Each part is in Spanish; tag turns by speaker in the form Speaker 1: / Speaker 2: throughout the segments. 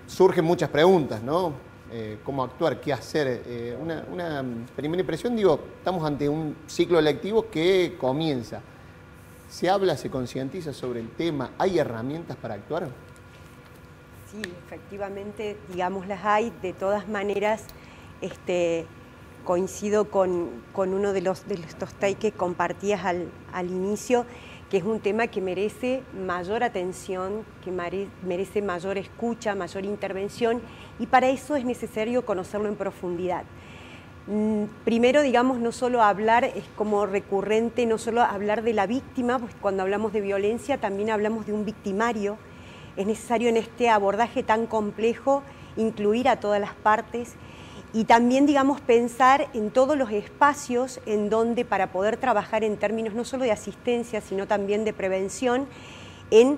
Speaker 1: surgen muchas preguntas, ¿no? ¿Cómo actuar? ¿Qué hacer? Una primera impresión, digo, estamos ante un ciclo lectivo que comienza. ¿Se habla, se concientiza sobre el tema? ¿Hay herramientas para actuar?
Speaker 2: Sí, efectivamente, digamos, las hay. De todas maneras, coincido con uno de estos takes que compartías al inicio, que es un tema que merece mayor atención, que merece mayor escucha, mayor intervención, y para eso es necesario conocerlo en profundidad. Primero, digamos, no solo hablar, es como recurrente, no solo hablar de la víctima, pues cuando hablamos de violencia también hablamos de un victimario. Es necesario en este abordaje tan complejo incluir a todas las partes y también, digamos, pensar en todos los espacios en donde, para poder trabajar en términos no solo de asistencia, sino también de prevención, en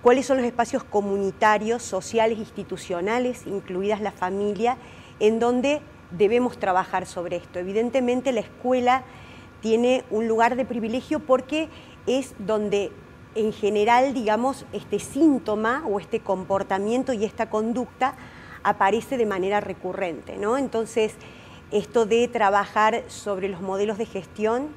Speaker 2: cuáles son los espacios comunitarios, sociales, institucionales, incluidas la familia, en donde debemos trabajar sobre esto. Evidentemente la escuela tiene un lugar de privilegio porque es donde en general, digamos, este síntoma o este comportamiento y esta conducta aparece de manera recurrente, ¿no? Entonces, esto de trabajar sobre los modelos de gestión,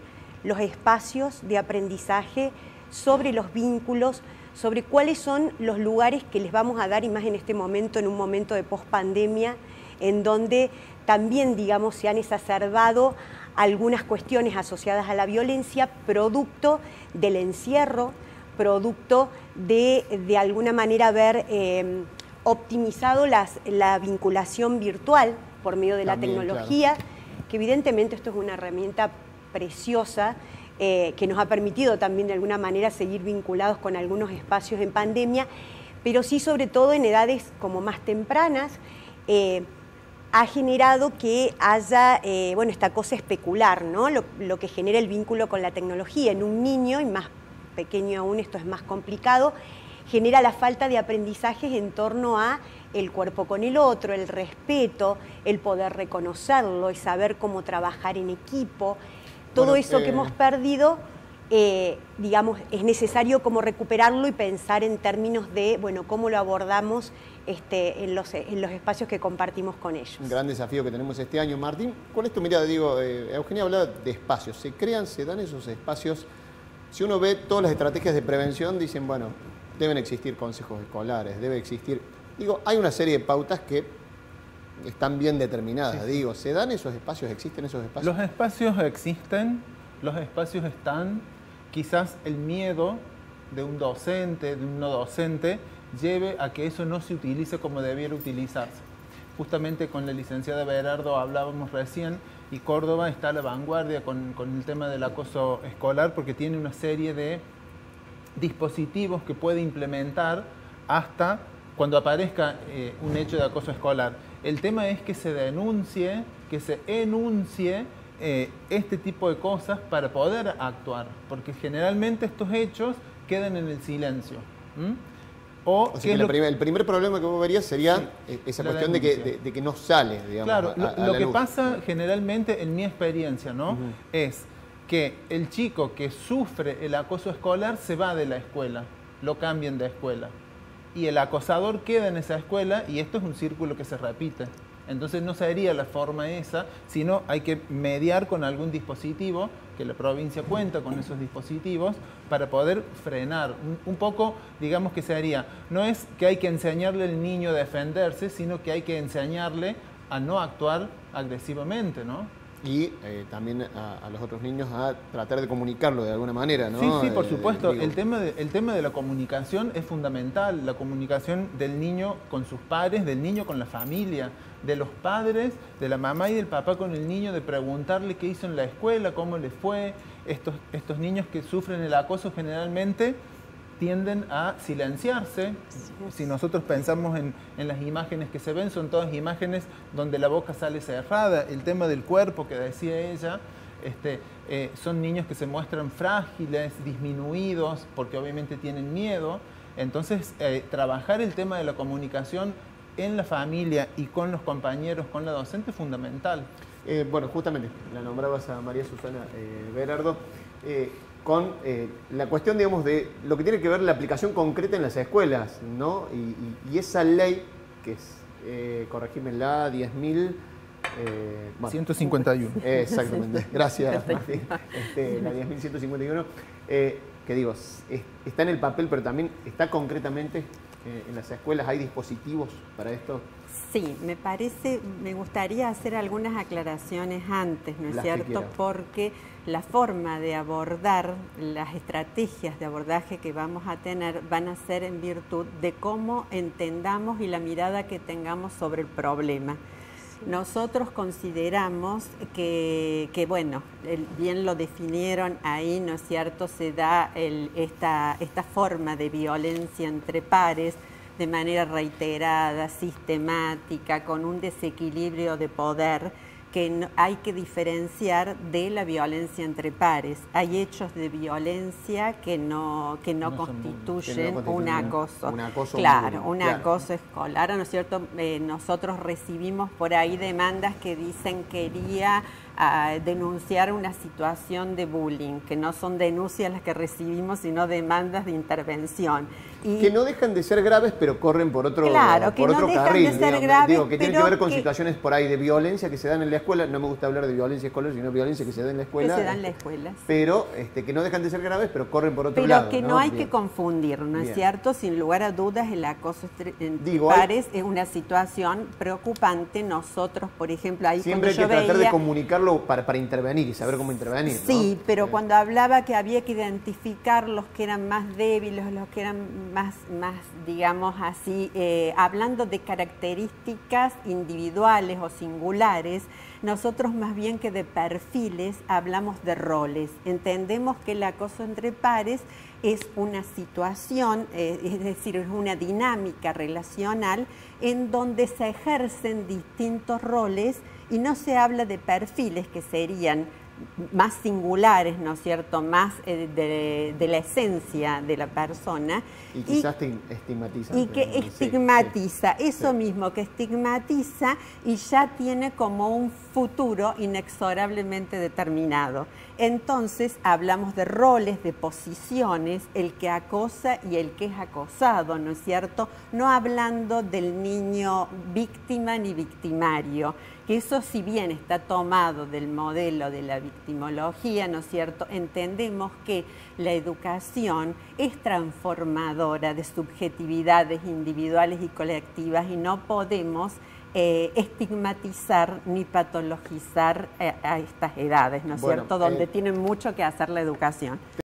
Speaker 2: los espacios de aprendizaje, sobre los vínculos, sobre cuáles son los lugares que les vamos a dar, y más en este momento, en un momento de pospandemia, en donde también, digamos, se han exacerbado algunas cuestiones asociadas a la violencia, producto del encierro, producto de alguna manera haber optimizado la vinculación virtual por medio de también, la tecnología, claro, que evidentemente esto es una herramienta preciosa que nos ha permitido también de alguna manera seguir vinculados con algunos espacios en pandemia, pero sí sobre todo en edades como más tempranas, ha generado que haya, bueno, esta cosa especular, ¿no? Lo que genera el vínculo con la tecnología en un niño, y más pequeño aún esto es más complicado, genera la falta de aprendizajes en torno a el cuerpo con el otro, el respeto, el poder reconocerlo y saber cómo trabajar en equipo. Todo eso que hemos perdido, digamos, es necesario como recuperarlo y pensar en términos de, bueno, cómo lo abordamos en los espacios que compartimos con ellos.
Speaker 1: Un gran desafío que tenemos este año. Martín, con esto, mira, digo, Eugenia hablaba de espacios. ¿Se crean, se dan esos espacios? Si uno ve todas las estrategias de prevención, dicen, bueno, deben existir consejos escolares, debe existir... Digo, hay una serie de pautas que están bien determinadas. Sí. Digo, ¿se dan esos espacios? ¿Existen esos espacios?
Speaker 3: Los espacios existen, los espacios están. Quizás el miedo de un docente, de un no docente, lleve a que eso no se utilice como debiera utilizarse. Justamente con la licenciada Berardo hablábamos recién, y Córdoba está a la vanguardia con el tema del acoso escolar, porque tiene una serie de dispositivos que puede implementar hasta cuando aparezca un hecho de acoso escolar. El tema es que se denuncie, que se enuncie este tipo de cosas para poder actuar, porque generalmente estos hechos quedan en el silencio.
Speaker 1: O sea que el primer problema que vos verías sería esa cuestión de que no sale, digamos.
Speaker 3: Claro, lo que pasa generalmente en mi experiencia, ¿no? Es que el chico que sufre el acoso escolar se va de la escuela, lo cambian de escuela. Y el acosador queda en esa escuela, y esto es un círculo que se repite. Entonces no sería la forma esa, sino hay que mediar con algún dispositivo, que la provincia cuenta con esos dispositivos, para poder frenar. Un poco, digamos que sería, no es que hay que enseñarle al niño a defenderse, sino que hay que enseñarle a no actuar agresivamente, ¿no?
Speaker 1: Y también a los otros niños a tratar de comunicarlo de alguna manera, ¿no?
Speaker 3: Sí, sí, por supuesto. El tema de la comunicación es fundamental. La comunicación del niño con sus padres, del niño con la familia, de los padres, de la mamá y del papá con el niño, de preguntarle qué hizo en la escuela, cómo le fue. Estos niños que sufren el acoso generalmente tienden a silenciarse. Si nosotros pensamos en las imágenes que se ven, son todas imágenes donde la boca sale cerrada. El tema del cuerpo que decía ella, son niños que se muestran frágiles, disminuidos, porque obviamente tienen miedo. Entonces, trabajar el tema de la comunicación en la familia y con los compañeros, con la docente, es fundamental.
Speaker 1: Bueno, justamente, la nombrabas a María Susana Berardo, con la cuestión, digamos, de lo que tiene que ver la aplicación concreta en las escuelas, ¿no? Y esa ley que es, corregímela, 10.000...
Speaker 3: 151.
Speaker 1: Exactamente, gracias Martín. La 10.151, que digo, está en el papel, pero también está concretamente en las escuelas. ¿Hay dispositivos para esto?
Speaker 4: Sí, me gustaría hacer algunas aclaraciones antes, ¿no es cierto? Porque la forma de abordar, las estrategias de abordaje que vamos a tener van a ser en virtud de cómo entendamos y la mirada que tengamos sobre el problema. Nosotros consideramos que bueno, bien lo definieron ahí, ¿no es cierto? Se da esta forma de violencia entre pares de manera reiterada, sistemática, con un desequilibrio de poder que hay que diferenciar de la violencia entre pares. Hay hechos de violencia que no constituyen un acoso.
Speaker 1: Un acoso,
Speaker 4: claro, un acoso escolar, ¿no es cierto? Nosotros recibimos por ahí demandas que dicen quería denunciar una situación de bullying, que no son denuncias las que recibimos, sino demandas de intervención.
Speaker 1: Y que no dejan de ser graves, pero corren por otro,
Speaker 4: claro,
Speaker 1: por otro carril.
Speaker 4: De ser graves,
Speaker 1: digo, que tiene que ver con situaciones por ahí de violencia que se dan en la escuela. No me gusta hablar de violencia escolar, sino violencia que se da en la escuela.
Speaker 4: Que se da en la escuela.
Speaker 1: Pero que no dejan de ser graves, pero corren por otro lado.
Speaker 4: Pero que no hay que confundir, ¿no es cierto? Sin lugar a dudas, el acoso entre pares es una situación preocupante. Nosotros, por ejemplo, ahí
Speaker 1: siempre hay que tratar de comunicarlo para intervenir y saber cómo intervenir, ¿no?
Speaker 4: Sí, pero cuando hablaba que había que identificar los que eran más débiles, los que eran más digamos así, hablando de características individuales o singulares, nosotros más bien que de perfiles hablamos de roles. Entendemos que el acoso entre pares es una situación, es decir, es una dinámica relacional en donde se ejercen distintos roles y no se habla de perfiles que serían más singulares, ¿no es cierto?, más de la esencia de la persona.
Speaker 1: Y quizás estigmatiza.
Speaker 4: Y que estigmatiza, eso mismo, que estigmatiza y ya tiene como un futuro inexorablemente determinado. Entonces hablamos de roles, de posiciones, el que acosa y el que es acosado, ¿no es cierto? No hablando del niño víctima ni victimario, que eso si bien está tomado del modelo de la victimología, ¿no es cierto? Entendemos que la educación es transformadora de subjetividades individuales y colectivas y no podemos estigmatizar ni patologizar a estas edades, ¿no es cierto? Donde tiene mucho que hacer la educación.